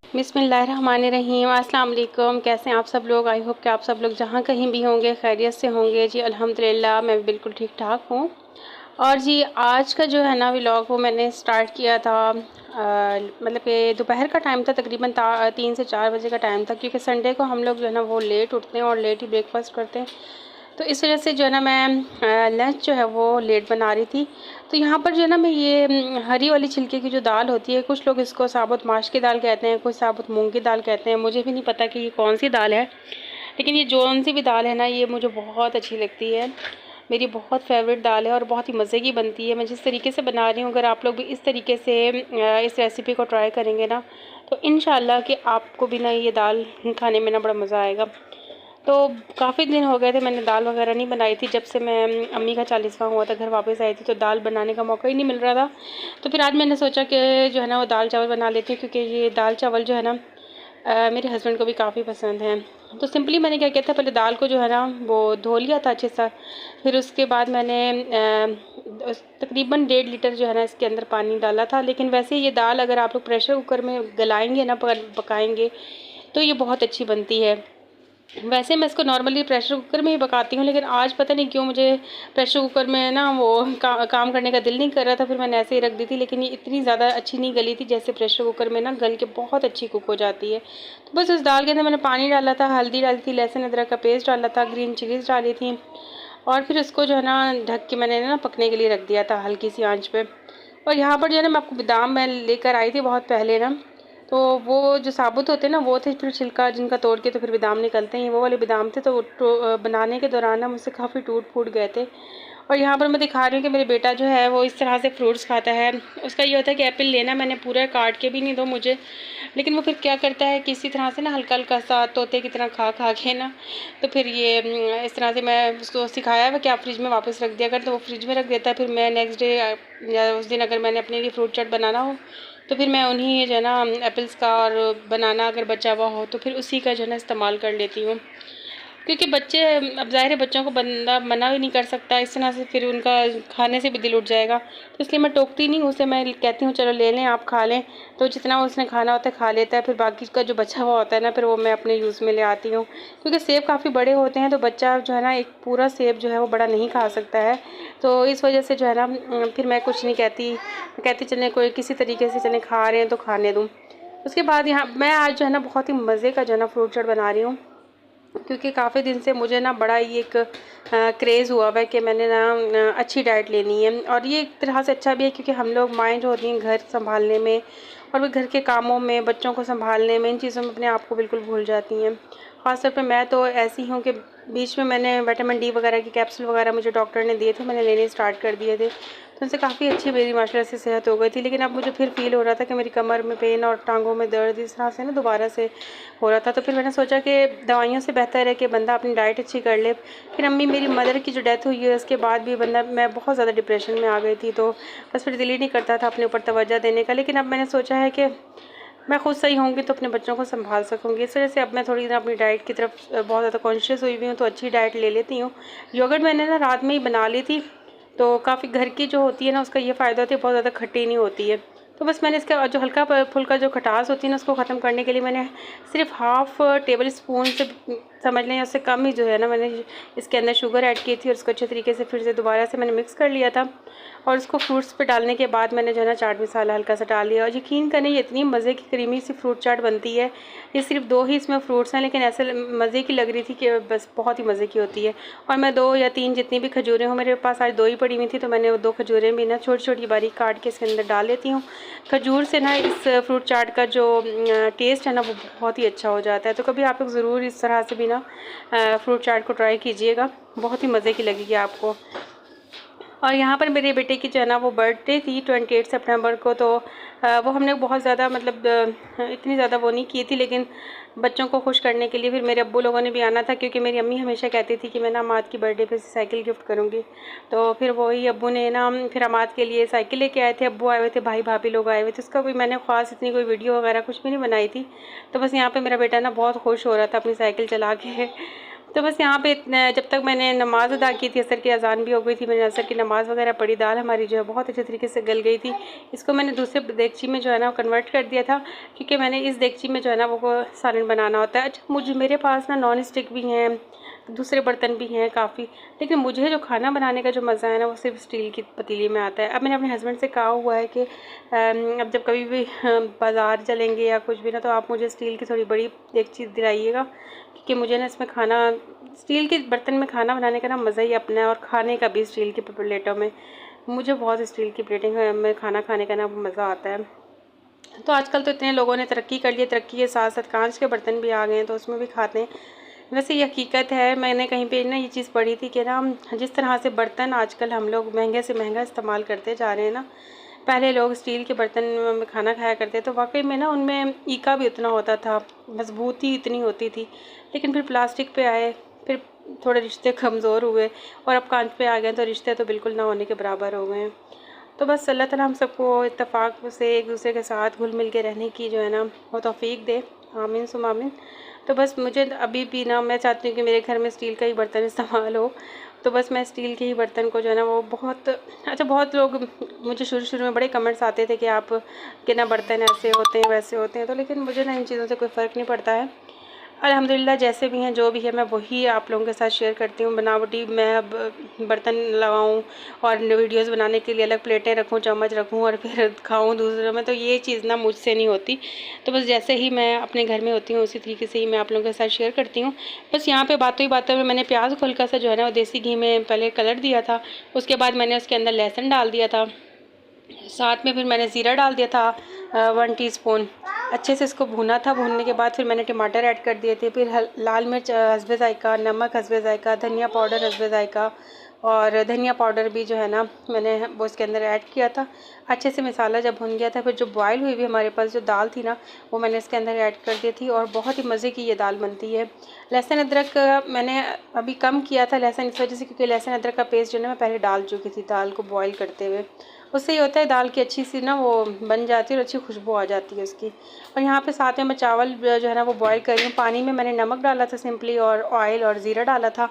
बिस्मिल्लाहिर्रहमानिर्रहीम। अस्सलाम वालेकुम। कैसे हैं आप सब लोग? आई होप कि आप सब लोग जहाँ कहीं भी होंगे खैरियत से होंगे। जी अल्हम्दुलिल्लाह मैं बिल्कुल ठीक ठाक हूँ। और जी आज का जो है ना व्लॉग वो मैंने स्टार्ट किया था मतलब कि दोपहर का टाइम था, तकरीबन 3 से 4 बजे का टाइम था, क्योंकि संडे को हम लोग जो है ना वो लेट उठते हैं और लेट ही ब्रेकफास्ट करते हैं। तो इस वजह से जो है ना मैं लंच जो है वो लेट बना रही थी। तो यहाँ पर जो है ना मैं ये हरी वाली छिलके की जो दाल होती है, कुछ लोग इसको साबुत माश की दाल कहते हैं, कुछ साबुत मूंग की दाल कहते हैं। मुझे भी नहीं पता कि ये कौन सी दाल है, लेकिन ये जौन सी भी दाल है ना ये मुझे बहुत अच्छी लगती है। मेरी बहुत फेवरेट दाल है और बहुत ही मज़े की बनती है। मैं जिस तरीके से बना रही हूँ, अगर आप लोग भी इस तरीके से इस रेसिपी को ट्राई करेंगे ना तो इंशाल्लाह कि आपको भी ना ये दाल खाने में ना बड़ा मज़ा आएगा। तो काफ़ी दिन हो गए थे मैंने दाल वगैरह नहीं बनाई थी, जब से मैं अम्मी का 40वां हुआ था घर वापस आई थी, तो दाल बनाने का मौका ही नहीं मिल रहा था। तो फिर आज मैंने सोचा कि जो है ना वो दाल चावल बना लेती हूँ, क्योंकि ये दाल चावल जो है ना मेरे हस्बैंड को भी काफ़ी पसंद है। तो सिंपली मैंने क्या किया था, पहले दाल को जो है ना वो धो लिया था अच्छे से। फिर उसके बाद मैंने तकरीबन 1.5 लीटर जो है ना इसके अंदर पानी डाला था। लेकिन वैसे ये दाल अगर आप लोग प्रेशर कुकर में गलाएंगे ना, पकाएंगे, तो ये बहुत अच्छी बनती है। वैसे मैं इसको नॉर्मली प्रेशर कुकर में ही पकाती हूँ, लेकिन आज पता नहीं क्यों मुझे प्रेशर कुकर में ना वो काम करने का दिल नहीं कर रहा था, फिर मैंने ऐसे ही रख दी थी। लेकिन ये इतनी ज़्यादा अच्छी नहीं गली थी जैसे प्रेशर कुकर में ना गल के बहुत अच्छी कुक हो जाती है। तो बस उस दाल के अंदर मैंने पानी डाला था, हल्दी डाली थी, लहसुन अदरक का पेस्ट डाला था, ग्रीन चिलीज़ डाली थी, और फिर उसको जो है ना ढक के मैंने ना पकने के लिए रख दिया था हल्की सी आँच पर। और यहाँ पर जो है ना मैं आपको बादाम मैं लेकर आई थी बहुत पहले ना, तो वो जो साबुत होते हैं ना वो थे, फिर छिलका जिनका तोड़ के तो फिर बादाम निकलते हैं, वो वाले बादाम थे। तो वो बनाने के दौरान ना मुझसे काफ़ी टूट फूट गए थे। और यहाँ पर मैं दिखा रही हूँ कि मेरे बेटा जो है वो इस तरह से फ्रूट्स खाता है। उसका ये होता है कि एप्पल लेना, मैंने पूरा काट के भी नहीं दो मुझे, लेकिन वो फिर क्या करता है कि इसी तरह से ना हल्का हल्का सा तोते की तरह खा खा के ना, तो फिर ये इस तरह से मैं उसको सिखाया है कि आप फ्रिज में वापस रख दिया कर, तो वो फ्रिज में रख देता है। फिर मैं नेक्स्ट डे या उस दिन अगर मैंने अपने लिए फ्रूट चाट बनाना हो तो फिर मैं उन्हीं जो है ना एप्पल्स का और बनाना अगर बचा हुआ हो तो फिर उसी का जो है ना इस्तेमाल कर लेती हूँ। क्योंकि बच्चे, अब ज़ाहिर है बच्चों को बंदा मना भी नहीं कर सकता, इस तरह से फिर उनका खाने से भी दिल उठ जाएगा। तो इसलिए मैं टोकती नहीं हूँ उसे, मैं कहती हूँ चलो ले लें, आप खा लें। तो जितना उसने खाना होता है खा लेता है, फिर बाकी का जो बचा हुआ होता है ना फिर वो मैं अपने यूज़ में ले आती हूँ। क्योंकि सेब काफ़ी बड़े होते हैं, तो बच्चा जो है ना एक पूरा सेब जो है वो बड़ा नहीं खा सकता है। तो इस वजह से जो है ना फिर मैं कुछ नहीं कहती, कहती चलें कोई किसी तरीके से चलें खा रहे हैं तो खाने दूँ। उसके बाद यहाँ मैं आज जो है ना बहुत ही मज़े का जो है ना फ्रूट चाट बना रही हूँ, क्योंकि काफ़ी दिन से मुझे ना बड़ा ही एक क्रेज़ हुआ हुआ है कि मैंने ना अच्छी डाइट लेनी है। और ये एक तरह से अच्छा भी है, क्योंकि हम लोग माएँ जो होती हैं घर संभालने में और वो घर के कामों में, बच्चों को संभालने में, इन चीज़ों में अपने आप को बिल्कुल भूल जाती हैं। ख़ास तौर पे मैं तो ऐसी हूँ कि बीच में मैंने विटामिन डी वगैरह की कैप्सूल वगैरह मुझे डॉक्टर ने दिए थे, मैंने लेने स्टार्ट कर दिए थे, तो उनसे काफ़ी अच्छी मेरी माशाल्लाह से सेहत हो गई थी। लेकिन अब मुझे फिर फ़ील हो रहा था कि मेरी कमर में पेन और टांगों में दर्द इस तरह से ना दोबारा से हो रहा था। तो फिर मैंने सोचा कि दवाइयों से बेहतर है कि बंदा अपनी डाइट अच्छी कर ले। फिर अम्मी मेरी मदर की जो डेथ हुई है उसके बाद भी मैं बहुत ज़्यादा डिप्रेशन में आ गई थी, तो बस फिर दिल ही नहीं करता था अपने ऊपर तवज्जो देने का। लेकिन अब मैंने सोचा है कि मैं खुद सही होंगी तो अपने बच्चों को संभाल सकूँगी। इस वजह से अब मैं थोड़ी ना अपनी डाइट की तरफ बहुत ज़्यादा कॉन्शियस हुई हुई हूँ, तो अच्छी डाइट ले लेती हूँ। योगर्ट मैंने ना रात में ही बना ली थी, तो काफ़ी घर की जो होती है ना उसका ये फ़ायदा होता है, बहुत ज़्यादा खट्टी नहीं होती है। तो बस मैंने इसका जो हल्का फुल्का जो खटास होती है ना उसको ख़त्म करने के लिए मैंने सिर्फ हाफ़ टेबल स्पून से समझ लें उससे कम ही जो है ना मैंने इसके अंदर शुगर ऐड की थी, और उसको अच्छे तरीके से फिर से दोबारा से मैंने मिक्स कर लिया था। और उसको फ्रूट्स पे डालने के बाद मैंने जो है ना चाट मसाला हल्का सा डाल लिया। और यकीन करें ये इतनी मज़े की क्रीमी सी फ्रूट चाट बनती है। ये सिर्फ 2 ही इसमें फ्रूट्स हैं, लेकिन ऐसे मज़े की लग रही थी कि बस बहुत ही मज़े की होती है। और मैं 2 या 3 जितनी भी खजूरें हों, मेरे पास आज 2 ही पड़ी हुई थी, तो मैंने वो 2 खजूरें भी ना छोटी छोटी बारीक काट के इसके अंदर डाल लेती हूँ। खजूर से ना इस फ्रूट चाट का जो टेस्ट है ना वो बहुत ही अच्छा हो जाता है। तो कभी आप लोग ज़रूर इस तरह से भी ना फ्रूट चाट को ट्राई कीजिएगा, बहुत ही मज़े की लगेगी आपको। और यहाँ पर मेरे बेटे की जो है ना वो बर्थडे थी 28 सितंबर को, तो वो हमने बहुत ज़्यादा मतलब इतनी ज़्यादा वो नहीं की थी, लेकिन बच्चों को खुश करने के लिए फिर मेरे अब्बू लोगों ने भी आना था, क्योंकि मेरी अम्मी हमेशा कहती थी कि मैं ना अमाद की बर्थडे पे साइकिल गिफ्ट करूँगी। तो फिर वही अब्बू ने ना फिर अमाद के लिए साइकिल लेके आए थे, अब्बू आए हुए थे, भाई भाभी लोग आए हुए थे। उसका कोई मैंने ख़ास इतनी कोई वीडियो वगैरह कुछ भी नहीं बनाई थी। तो बस यहाँ पर मेरा बेटा ना बहुत खुश हो रहा था अपनी साइकिल चला के। तो बस यहाँ पे जब तक मैंने नमाज़ अदा की थी, असर की अज़ान भी हो गई थी, मैंने असर की नमाज़ वगैरह पढ़ी। दाल हमारी जो है बहुत अच्छे तरीके से गल गई थी। इसको मैंने दूसरे देगची में जो है ना कन्वर्ट कर दिया था, क्योंकि मैंने इस देगची में जो है ना वो सालन बनाना होता है। अच्छा, मेरे पास ना नॉन स्टिक भी हैं, दूसरे बर्तन भी हैं काफ़ी, लेकिन मुझे जो खाना बनाने का जो मज़ा है ना वो सिर्फ स्टील की पतीली में आता है। अब मैंने अपने हस्बैंड से कहा हुआ है कि अब जब कभी भी बाज़ार चलेंगे या कुछ भी ना, तो आप मुझे स्टील की थोड़ी बड़ी देगची दिलाइएगा, क्योंकि मुझे ना इसमें खाना, स्टील के बर्तन में खाना बनाने का ना मज़ा ही अपना है, और खाने का भी स्टील की प्लेटों में। मुझे बहुत स्टील की प्लेटिंग में खाना खाने का ना मज़ा आता है। तो आजकल तो इतने लोगों ने तरक्की कर ली है, तरक्की के साथ साथ कांच के बर्तन भी आ गए हैं, तो उसमें भी खाते हैं। वैसे ये हकीकत है, मैंने कहीं पे ना ये चीज़ पढ़ी थी कि ना जिस तरह से बर्तन आजकल हम लोग महंगे से महंगा इस्तेमाल करते जा रहे हैं ना, पहले लोग स्टील के बर्तन में खाना खाया करते, तो वाकई में ना उनमें ईका भी उतना होता था, मजबूती इतनी होती थी। लेकिन फिर प्लास्टिक पे आए, फिर थोड़े रिश्ते कमज़ोर हुए, और अब कांच पे आ गए, तो रिश्ते तो बिल्कुल ना होने के बराबर हो गए हैं। तो बस अल्लाह ताला हम सबको इत्तेफाक से एक दूसरे के साथ घुल मिल के रहने की जो है ना वो तौफीक दे, आमीन सुम आमीन। तो बस मुझे अभी भी ना, मैं चाहती हूँ कि मेरे घर में स्टील का ही बर्तन इस्तेमाल हो, तो बस मैं स्टील के ही बर्तन को जो है ना वो बहुत अच्छा, बहुत लोग मुझे शुरू में बड़े कमेंट्स आते थे कि आप के ना बर्तन ऐसे होते हैं वैसे होते हैं, तो लेकिन मुझे ना इन चीज़ों से कोई फ़र्क नहीं पड़ता है। अल्हम्दुलिल्लाह जैसे भी हैं, जो भी है, मैं वही आप लोगों के साथ शेयर करती हूँ। बनावटी मैं अब बर्तन लगाऊँ और वीडियोस बनाने के लिए अलग प्लेटें रखूँ, चम्मच रखूँ और फिर खाऊँ दूसरों में, तो ये चीज़ ना मुझसे नहीं होती। तो बस जैसे ही मैं अपने घर में होती हूँ उसी तरीके से ही मैं आप लोगों के साथ शेयर करती हूँ। बस यहाँ पे बातों ही बातों में मैंने प्याज को हल्का सा जो है ना वो देसी घी में पहले कलर दिया था, उसके बाद मैंने उसके अंदर लहसुन डाल दिया था, साथ में फिर मैंने ज़ीरा डाल दिया था 1 टीस्पून। अच्छे से इसको भुना था, भूनने के बाद फिर मैंने टमाटर ऐड कर दिए थे, फिर लाल मिर्च हस्बे ज़ायका, नमक हस्बे ज़ायका, धनिया पाउडर हस्बे ज़ायका, और धनिया पाउडर भी जो है ना मैंने वो इसके अंदर ऐड किया था। अच्छे से मसाला जब भुन गया था, फिर जो बॉयल हुई भी हमारे पास जो दाल थी ना वो मैंने इसके अंदर ऐड कर दी थी, और बहुत ही मज़े की ये दाल बनती है। लहसुन अदरक मैंने अभी कम किया था लहसुन इस वजह से, क्योंकि लहसुन अदरक का पेस्ट जो है ना मैं पहले डाल चुकी थी दाल को बॉयल करते हुए। उससे ये होता है दाल की अच्छी सी ना वो बन जाती है और अच्छी खुशबू आ जाती है उसकी। और यहाँ पे साथ में मैं चावल जो है ना वो बॉईल कर रही हूँ। पानी में मैंने नमक डाला था सिंपली, और ऑयल और ज़ीरा डाला था।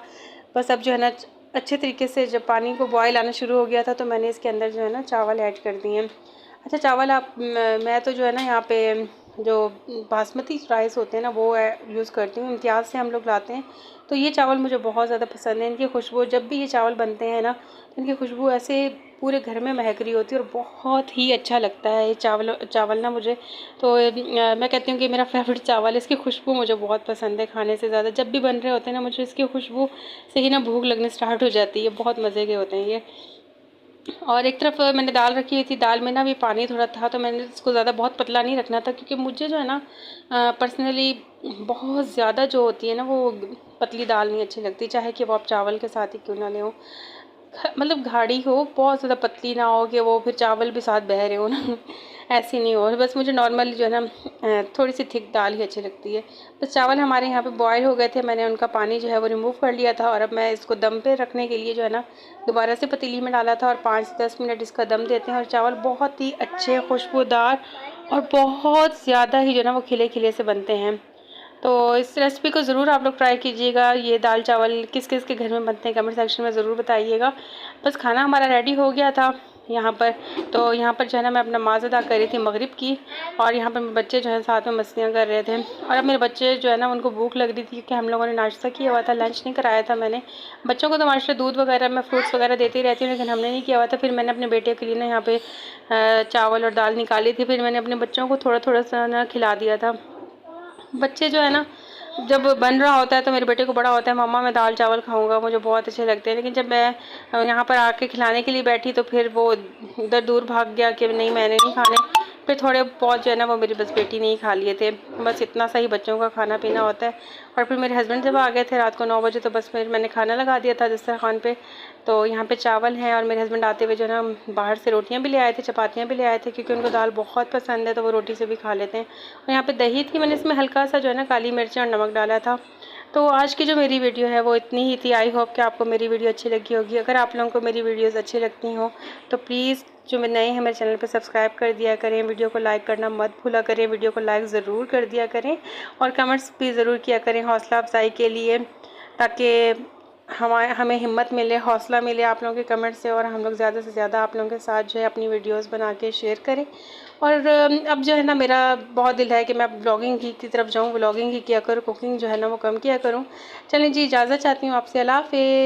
बस अब जो है ना अच्छे तरीके से जब पानी को बॉयल आना शुरू हो गया था, तो मैंने इसके अंदर जो है ना चावल ऐड कर दिए। अच्छा, चावल आप मैं तो जो है ना यहाँ पे जो बासमती राइस होते हैं ना वो यूज़ करती हूँ, इम्तियाज़ से हम लोग लाते हैं। तो ये चावल मुझे बहुत ज़्यादा पसंद है। इनकी खुशबू, जब भी ये चावल बनते हैं ना तो इनकी खुशबू ऐसे पूरे घर में महक रही होती है, और बहुत ही अच्छा लगता है ये चावल ना मुझे। तो मैं कहती हूँ कि मेरा फेवरेट चावल है। इसकी खुशबू मुझे बहुत पसंद है खाने से ज़्यादा। जब भी बन रहे होते हैं ना मुझे इसकी खुशबू से ही ना भूख लगने स्टार्ट हो जाती है। बहुत मज़े के होते हैं ये। और एक तरफ मैंने दाल रखी हुई थी, दाल में ना भी पानी थोड़ा था, तो मैंने इसको ज़्यादा बहुत पतला नहीं रखना था, क्योंकि मुझे जो है ना पर्सनली बहुत ज़्यादा जो होती है ना वो पतली दाल नहीं अच्छी लगती, चाहे कि वो आप चावल के साथ ही क्यों ना ले हो। मतलब गाढ़ी हो, बहुत ज़्यादा पतली ना हो कि वो फिर चावल भी साथ बह रहे हो ना ऐसी नहीं हो। बस मुझे नॉर्मली जो है ना थोड़ी सी थिक दाल ही अच्छी लगती है। बस चावल हमारे यहाँ पे बॉयल हो गए थे, मैंने उनका पानी जो है वो रिमूव कर लिया था, और अब मैं इसको दम पे रखने के लिए जो है ना दोबारा से पतीली में डाला था, और 5 से 10 मिनट इसका दम देते हैं। और चावल बहुत ही अच्छे, खुशबूदार और बहुत ज़्यादा ही जो है ना वो खिले खिले से बनते हैं। तो इस रेसिपी को ज़रूर आप लोग ट्राई कीजिएगा। ये दाल चावल किस किस के घर में बनते हैं कमेंट सेक्शन में ज़रूर बताइएगा। बस खाना हमारा रेडी हो गया था यहाँ पर। तो यहाँ पर जो है ना मैं अपना नमाज़ अदा कर रही थी मगरिब की, और यहाँ पर मेरे बच्चे जो है साथ में मस्तियाँ कर रहे थे। और अब मेरे बच्चे जो है ना उनको भूख लग रही थी, कि हम लोगों ने नाश्ता किया हुआ था, लंच नहीं कराया था मैंने। बच्चों को तो माशा दूध वगैरह मैं फ्रूट्स वगैरह देती रहती हूँ, लेकिन हमने नहीं किया हुआ था। फिर मैंने अपने बेटे के लिए ना यहाँ पे चावल और दाल निकाली थी, फिर मैंने अपने बच्चों को थोड़ा थोड़ा सा ना खिला दिया था। बच्चे जो है ना जब बन रहा होता है तो मेरे बेटे को बड़ा होता है, मम्मा मैं दाल चावल खाऊंगा, मुझे बहुत अच्छे लगते हैं। लेकिन जब मैं यहाँ पर आके खिलाने के लिए बैठी तो फिर वो उधर दूर भाग गया कि नहीं मैंने नहीं खाने। फिर थोड़े बहुत जो है ना वो मेरी बस बेटी ने ही खा लिए थे। बस इतना सा ही बच्चों का खाना पीना होता है। और फिर मेरे हस्बैंड जब आ गए थे रात को 9 बजे, तो बस फिर मैंने खाना लगा दिया था दस्तरखान पे। तो यहाँ पे चावल हैं, और मेरे हस्बैंड आते हुए जो है ना बाहर से रोटियाँ भी ले आए थे, चपातियाँ भी ले आए थे, क्योंकि उनको दाल बहुत पसंद है, तो वो रोटी से भी खा लेते हैं। और यहाँ पे दही थी, मैंने इसमें हल्का सा जो है ना काली मिर्ची और नमक डाला था। तो आज की जो मेरी वीडियो है वो इतनी ही थी। आई होप कि आपको मेरी वीडियो अच्छी लगी होगी। अगर आप लोगों को मेरी वीडियोज़ अच्छी लगती हो तो प्लीज़ जो नए हैं मेरे चैनल पे सब्सक्राइब कर दिया करें, वीडियो को लाइक करना मत भूला करें, वीडियो को लाइक ज़रूर कर दिया करें, और कमेंट्स भी ज़रूर किया करें हौसला अफजाई के लिए। ताकि हमें हिम्मत मिले, हौसला मिले आप लोगों के कमेंट से, और हम लोग ज़्यादा से ज़्यादा आप लोगों के साथ जो है अपनी वीडियोस बना के शेयर करें। और अब जो है ना मेरा बहुत दिल है कि मैं ब्लॉगिंग की तरफ जाऊँ, ब्लॉगिंग ही किया करूँ, कुकिंग जो है ना वो कम किया करूँ। चलें जी, इजाज़त चाहती हूँ आपसे। अल्लाह हाफ़िज़।